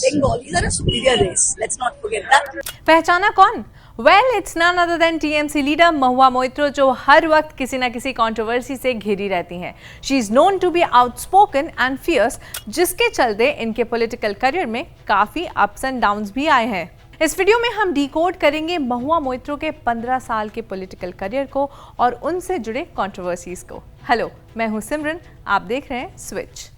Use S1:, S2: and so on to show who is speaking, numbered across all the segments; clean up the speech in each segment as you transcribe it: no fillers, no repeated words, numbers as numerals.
S1: Bengalis are a superior race. Let's not forget that.
S2: पहचाना कौन? Well it's none other than TMC leader Mahua Moitra, जो हर वक्त किसी न किसी कंट्रोवर्सी से घिरी रहती हैं। She is known to be outspoken and fierce, जिसके चलते इनके पॉलिटिकल करियर में काफी अप्स एंड डाउन्स भी आए हैं। इस वीडियो में हम डिकोड करेंगे महुआ मोइत्रो के 15 साल के पॉलिटिकल करियर को और उनसे जुड़े कंट्रोवर्सीज को। हेलो, मैं हूं सिमरन, आप देख रहे हैं switch.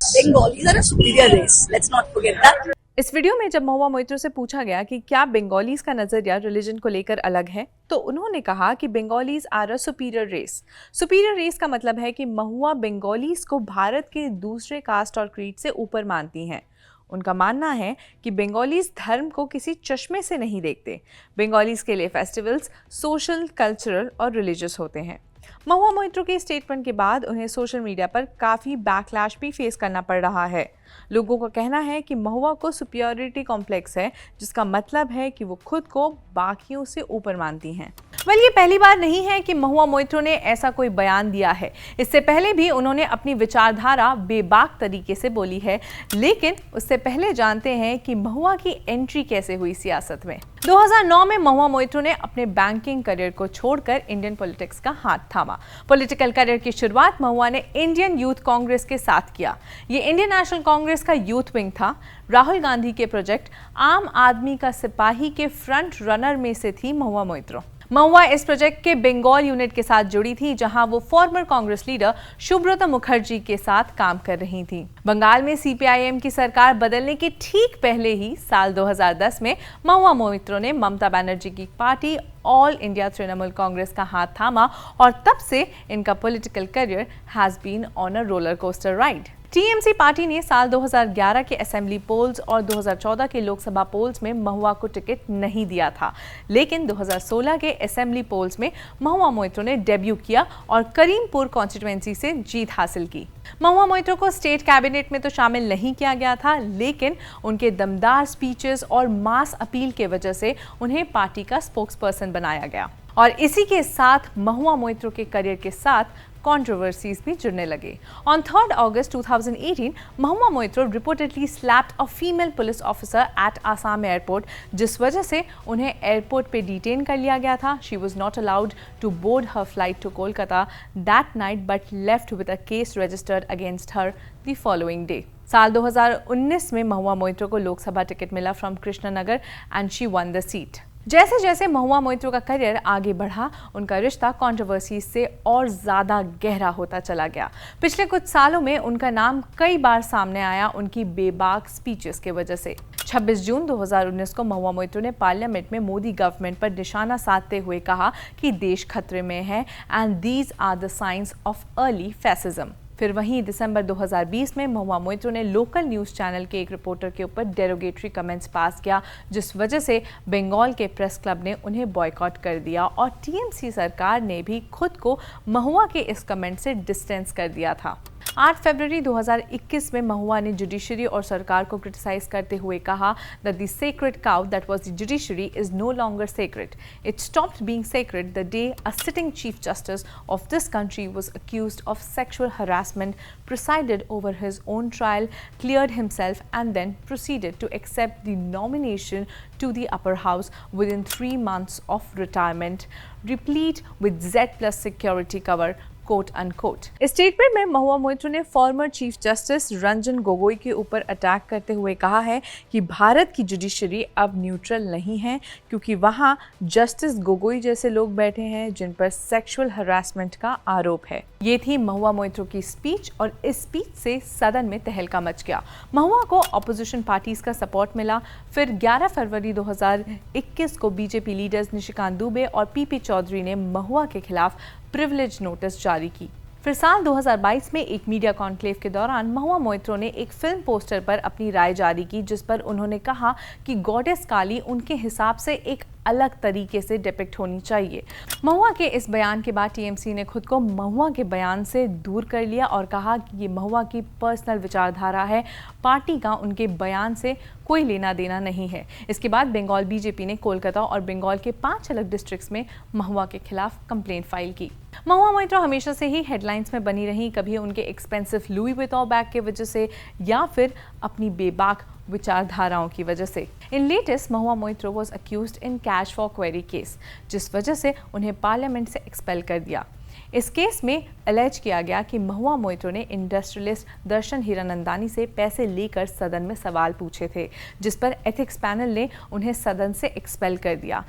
S1: Bengalis are a superior race. Let's not forget that.
S2: इस वीडियो में जब महुआ मोइत्रो से पूछा गया कि क्या बंगालीज का नजरिया रिलीजन को लेकर अलग है, तो उन्होंने कहा कि Bengalis are a superior race. Superior race का मतलब है कि महुआ बंगालीज को भारत के दूसरे कास्ट और क्रीड से ऊपर मानती हैं। उनका मानना है कि बंगालीज धर्म को किसी चश्मे से नहीं देखते। बंगालीज के लिए फेस्टिवल्स सोशल, कल्चरल और रिलीजियस होते हैं। महुआ मोइत्रो के स्टेटमेंट के बाद उन्हें सोशल मीडिया पर काफ़ी बैकलैश भी फेस करना पड़ रहा है। लोगों का कहना है कि महुआ को सुपीरियरिटी कॉम्प्लेक्स है, जिसका मतलब है कि वो खुद को बाकियों से ऊपर मानती हैं। ये पहली बार नहीं है कि महुआ मोइत्रो ने ऐसा कोई बयान दिया है। इससे पहले भी उन्होंने अपनी विचारधारा बेबाक तरीके से बोली है, लेकिन उससे पहले जानते हैं कि महुआ की एंट्री कैसे हुई सियासत में। 2009 में महुआ मोइत्रो ने अपने बैंकिंग करियर को छोड़कर इंडियन पॉलिटिक्स का हाथ थामा। पॉलिटिकल करियर की शुरुआत महुआ ने इंडियन यूथ कांग्रेस के साथ किया। ये इंडियन नेशनल कांग्रेस का यूथ विंग था। राहुल गांधी के प्रोजेक्ट आम आदमी का सिपाही के फ्रंट रनर में से थी महुआ मोइत्रो। महुआ इस प्रोजेक्ट के बंगाल यूनिट के साथ जुड़ी थी, जहां वो फॉर्मर कांग्रेस लीडर सुब्रत मुखर्जी के साथ काम कर रही थी। बंगाल में सीपीआईएम की सरकार बदलने के ठीक पहले ही साल 2010 में महुआ मोइत्रो ने ममता बनर्जी की party all India Trinamool Congress का हाथ थामा और तब से इनका political career has been on a roller coaster ride. TMC party ने साल 2011 के असेंबली पोल्स और 2014 के लोकसभा पोल्स में महुआ को टिकट नहीं दिया था, लेकिन 2016 के असेंबली पोल्स में महुआ मोइत्रो ने डेब्यू किया और करीमपुर कॉन्स्टिट्यूएंसी से जीत हासिल की। महुआ मोइत्रो को स्टेट कैबिनेट में तो शामिल नहीं किया गया था, लेकिन उनके दमदार स्पीचेस और मास अपील के वजह से उन्हें पार्टी का स्पोक्सपर्सन बनाया गया। और इसी के साथ महुआ मोइत्रो के करियर के साथ कंट्रोवर्सीज भी जुड़ने लगे। On 3rd August 2018, Mahua Moitro reportedly slapped a female police officer at Assam airport, जिस वजह से उन्हें एयरपोर्ट पे डिटेन कर लिया गया था। She was not allowed to board her flight to Kolkata that night, but left with a case registered against her the following day. साल 2019 में महुआ मोइत्रो को लोकसभा टिकट मिला from Krishnanagar and she one the seat. जैसे जैसे महुआ मोइत्रो का करियर आगे बढ़ा, उनका रिश्ता कंट्रोवर्सी से और ज़्यादा गहरा होता चला गया। पिछले कुछ सालों में उनका नाम कई बार सामने आया उनकी बेबाक स्पीचेस के वजह से। 26 जून 2019 को महुआ मोइत्रो ने पार्लियामेंट में मोदी गवर्नमेंट पर निशाना साधते हुए कहा कि देश खतरे में है and these are the signs of early fascism. फिर वहीं दिसंबर 2020 में महुआ मोइत्रो ने लोकल न्यूज़ चैनल के एक रिपोर्टर के ऊपर डेरोगेटरी कमेंट्स पास किया, जिस वजह से बंगाल के प्रेस क्लब ने उन्हें बॉयकॉट कर दिया और टीएमसी सरकार ने भी खुद को महुआ के इस कमेंट से डिस्टेंस कर दिया था। 8 फरवरी 2021 में महुआ ने जुडिशरी और सरकार को क्रिटिसाइज करते हुए कहा that the sacred cow that was the judiciary is no longer sacred. It stopped being sacred the day a sitting chief justice of this country was accused of sexual harassment, presided over his own trial, cleared himself and then proceeded to accept the nomination to the upper house within 3 months of retirement, replete with Z+ security cover, quote unquote. Statement में महुआ मोइत्रो ने former chief justice Ranjan Gogoi के ऊपर attack करते हुए कहा है कि भारत की जुडिशरी अब न्यूट्रल नहीं है, क्योंकि वहां जस्टिस गोगोई जैसे लोग बैठे हैं जिन पर सेक्सुअल हरासमेंट का आरोप है। ये थी महुआ मोइत्रो की स्पीच और इस स्पीच से सदन में तहलका मच गया। महुआ को अपोजिशन पार्टीज का सपोर्ट मिला। फिर 11 फरवरी 2021 को बीजेपी लीडर्स निशिकांत दुबे और पीपी चौधरी ने महुआ के खिलाफ प्रिविलेज नोटिस जारी की। फिर साल 2022 में एक मीडिया कॉन्क्लेव के दौरान महुआ मोइत्रो ने एक फिल्म पोस्टर पर अपनी राय जारी की, जिस पर उन्होंने कहा कि गॉडेस काली उनके हिसाब से एक अलग तरीके से डिपिक्ट होनी चाहिए। महुआ के इस बयान के बाद टीएमसी ने खुद को महुआ के बयान से दूर कर लिया और कहा कि ये महुआ की पर्सनल विचारधारा है, पार्टी का उनके बयान से कोई लेना देना नहीं है। इसके बाद बंगाल बीजेपी ने कोलकाता और बंगाल के 5 अलग डिस्ट्रिक्ट्स में महुआ के खिलाफ कंप्लेंट फाइल की। महुआ मोइत्रो हमेशा से ही हेडलाइंस में बनी रही, कभी उनके एक्सपेंसिव लुई विटॉन बैग की वजह से या फिर अपनी बेबाक विचारधाराओं की वजह से। In latest Mahua Moitra was accused in cash for query case, जिस वजह से उन्हें पार्लियामेंट से एक्सपेल कर दिया। इस केस में अलेज किया गया कि महुआ मोइत्रो ने इंडस्ट्रियलिस्ट दर्शन हीरानंदानी से पैसे लेकर सदन में सवाल पूछे थे, जिस पर एथिक्स पैनल ने उन्हें सदन से एक्सपेल कर दिया।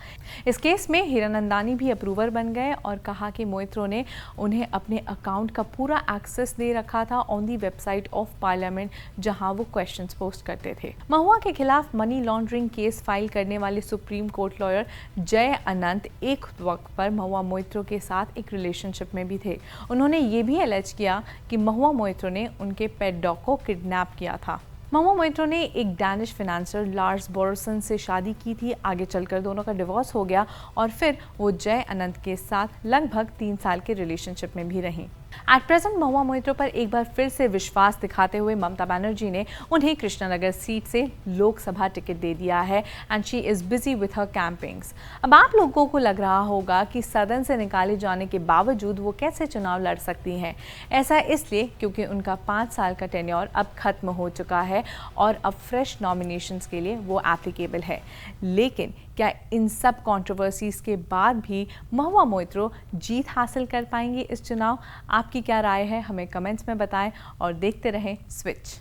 S2: इस केस में हीरानंदानी भी अप्रूवर बन गए और कहा कि मोइत्रो ने उन्हें अपने अकाउंट का पूरा एक्सेस दे रखा था on the website of parliament, जहां वो क्वेश्चंस पोस्ट करते थे। महुआ के खिलाफ मनी लॉन्ड्रिंग केस फाइल करने वाले सुप्रीम कोर्ट लॉयर जय अनंत एक वक्त पर महुआ मोइत्रो के साथ एक रिलेशनशिप में भी थे। उन्होंने ये भी एलेज किया कि महुआ मोइत्रो ने उनके पेट डॉग को किडनैप किया था। महुआ मोइत्रो ने एक डैनिश फाइनेंसर लार्स बोरसन से शादी की थी। आगे चलकर दोनों का डिवोर्स हो गया और फिर वो जय अनंत के साथ लगभग 3 साल के रिलेशनशिप में भी रहीं। एट प्रेजेंट महुआ मोइत्रो पर एक बार फिर से विश्वास दिखाते हुए ममता बनर्जी ने उन्हें कृष्णनगर सीट से लोकसभा टिकट दे दिया है and she is busy with her campaigns. अब आप लोगों को लग रहा होगा कि सदन से निकाले जाने के बावजूद वो कैसे चुनाव लड़ सकती हैं। ऐसा इसलिए क्योंकि उनका 5 साल का टेन्योर अब खत्म हो चुका है और अब फ्रेश नॉमिनेशंस के लिए वो एप्लीकेबल है। लेकिन क्या इन सब कंट्रोवर्सीज के बाद भी महुआ मोइत्रो जीत हासिल कर पाएंगी इस चुनाव? आपकी क्या राय है, हमें कमेंट्स में बताएं और देखते रहें स्विच।